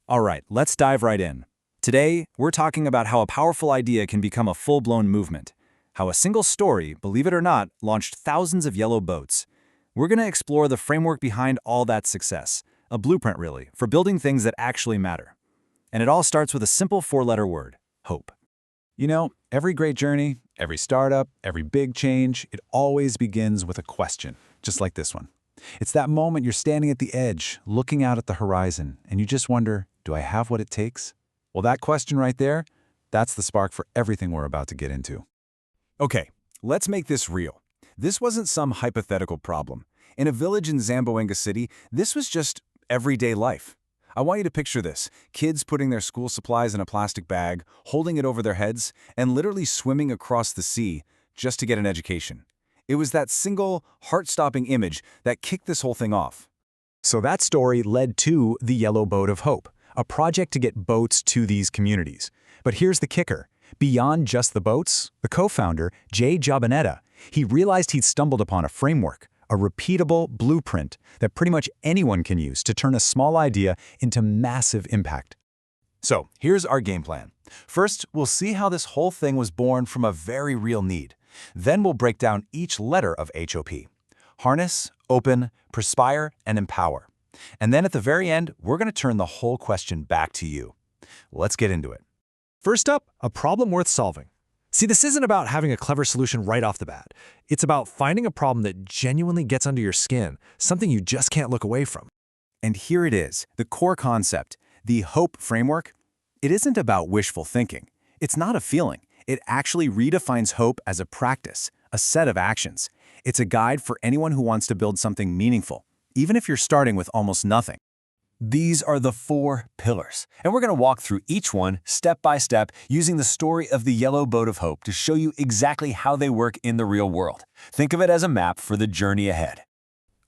All right, let's dive right in. Today, we're talking about how a powerful idea can become a full-blown movement. How a single story, believe it or not, launched thousands of yellow boats. We're going to explore the framework behind all that success, a blueprint really, for building things that actually matter. And it all starts with a simple four-letter word: hope. You know, every great journey, every startup, every big change, it always begins with a question, just like this one. It's that moment you're standing at the edge, looking out at the horizon, and you just wonder, do I have what it takes? Well, that question right there, that's the spark for everything we're about to get into. Okay, let's make this real. This wasn't some hypothetical problem. In a village in Zamboanga City, this was just everyday life. I want you to picture this: kids putting their school supplies in a plastic bag, holding it over their heads, and literally swimming across the sea just to get an education. It was that single, heart-stopping image that kicked this whole thing off. So that story led to the Yellow Boat of Hope, a project to get boats to these communities. But here's the kicker. Beyond just the boats, the co-founder, Jay Jaboneta, he realized he'd stumbled upon a framework, a repeatable blueprint that pretty much anyone can use to turn a small idea into massive impact. So here's our game plan. First, we'll see how this whole thing was born from a very real need. Then we'll break down each letter of HOP: harness, open, perspire, and empower. And then at the very end, we're going to turn the whole question back to you. Let's get into it. First up, a problem worth solving. See, this isn't about having a clever solution right off the bat. It's about finding a problem that genuinely gets under your skin, something you just can't look away from. And here it is, the core concept, the HOPE framework. It isn't about wishful thinking. It's not a feeling. It actually redefines hope as a practice, a set of actions. It's a guide for anyone who wants to build something meaningful, even if you're starting with almost nothing. These are the 4 pillars, and we're going to walk through each one step by step using the story of the Yellow Boat of Hope to show you exactly how they work in the real world. Think of it as a map for the journey ahead.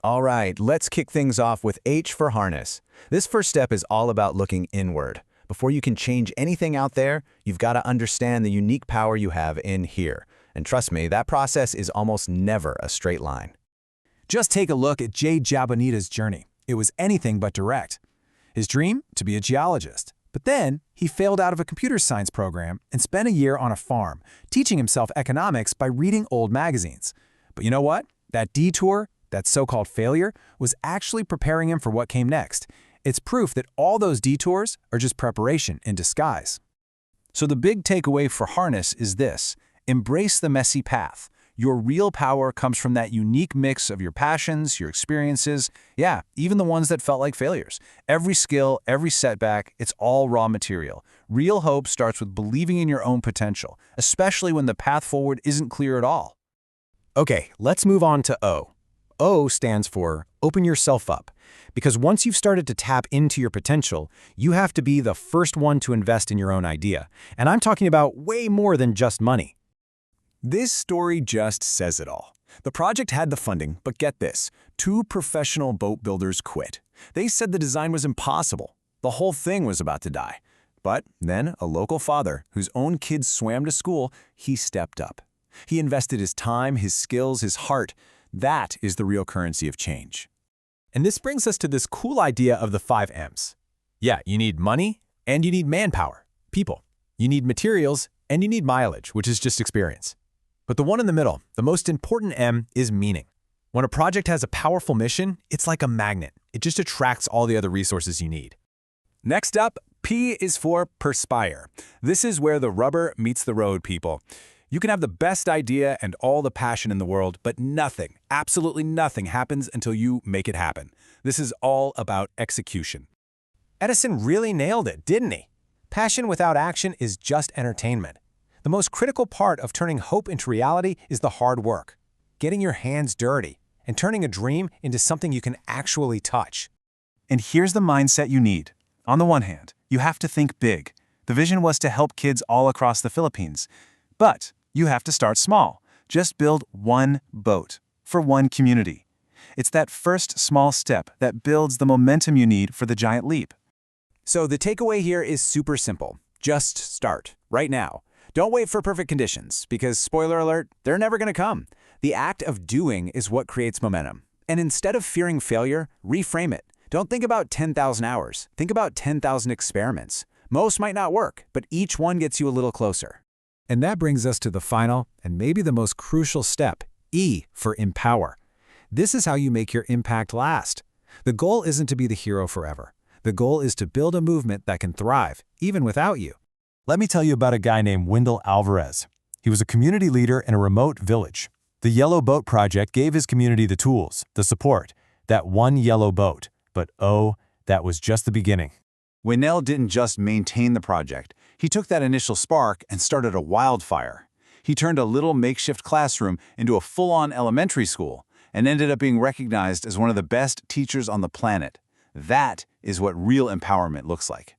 All right, let's kick things off with H for harness. This first step is all about looking inward. Before you can change anything out there, you've got to understand the unique power you have in here. And trust me, that process is almost never a straight line. Just take a look at Jay Jaboneta's journey. It was anything but direct. His dream? To be a geologist. But then, he failed out of a computer science program and spent a year on a farm, teaching himself economics by reading old magazines. But you know what? That detour, that so-called failure, was actually preparing him for what came next. It's proof that all those detours are just preparation in disguise. So the big takeaway for harness is this: embrace the messy path. Your real power comes from that unique mix of your passions, your experiences, yeah, even the ones that felt like failures. Every skill, every setback, it's all raw material. Real hope starts with believing in your own potential, especially when the path forward isn't clear at all. Okay, let's move on to O. O stands for open yourself up. Because once you've started to tap into your potential, you have to be the first one to invest in your own idea. And I'm talking about way more than just money. This story just says it all. The project had the funding, but get this: 2 professional boat builders quit. They said the design was impossible. The whole thing was about to die. But then a local father, whose own kids swam to school, he stepped up. He invested his time, his skills, his heart. That is the real currency of change. And this brings us to this cool idea of the 5 M's. Yeah, you need money, and you need manpower, people. You need materials, and you need mileage, which is just experience. But the one in the middle, the most important M, is meaning. When a project has a powerful mission, it's like a magnet. It just attracts all the other resources you need. Next up, P is for perspire. This is where the rubber meets the road, people. You can have the best idea and all the passion in the world, but nothing, absolutely nothing happens until you make it happen. This is all about execution. Edison really nailed it, didn't he? Passion without action is just entertainment. The most critical part of turning hope into reality is the hard work, getting your hands dirty, and turning a dream into something you can actually touch. And here's the mindset you need. On the one hand, you have to think big. The vision was to help kids all across the Philippines. But you have to start small. Just build 1 boat for 1 community. It's that first small step that builds the momentum you need for the giant leap. So the takeaway here is super simple. Just start, right now. Don't wait for perfect conditions, because, spoiler alert, they're never going to come. The act of doing is what creates momentum. And instead of fearing failure, reframe it. Don't think about 10,000 hours. Think about 10,000 experiments. Most might not work, but each one gets you a little closer. And that brings us to the final and maybe the most crucial step, E for empower. This is how you make your impact last. The goal isn't to be the hero forever. The goal is to build a movement that can thrive, even without you. Let me tell you about a guy named Wendell Alvarez. He was a community leader in a remote village. The Yellow Boat Project gave his community the tools, the support, that one yellow boat. But oh, that was just the beginning. Wendell didn't just maintain the project. He took that initial spark and started a wildfire. He turned a little makeshift classroom into a full-on elementary school and ended up being recognized as one of the best teachers on the planet. That is what real empowerment looks like.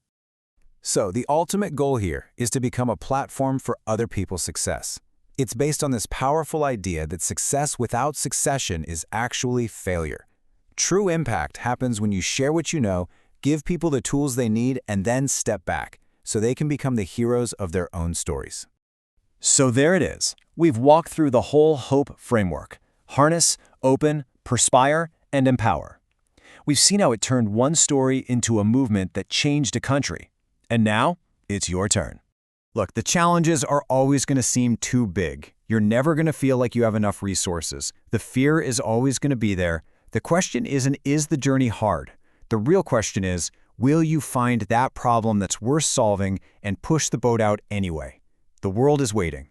So the ultimate goal here is to become a platform for other people's success. It's based on this powerful idea that success without succession is actually failure. True impact happens when you share what you know, give people the tools they need, and then step back so they can become the heroes of their own stories. So there it is. We've walked through the whole HOPE framework: harness, open, perspire, and empower. We've seen how it turned one story into a movement that changed a country. And now, it's your turn. Look, the challenges are always going to seem too big. You're never going to feel like you have enough resources. The fear is always going to be there. The question isn't, is the journey hard? The real question is, will you find that problem that's worth solving and push the boat out anyway? The world is waiting.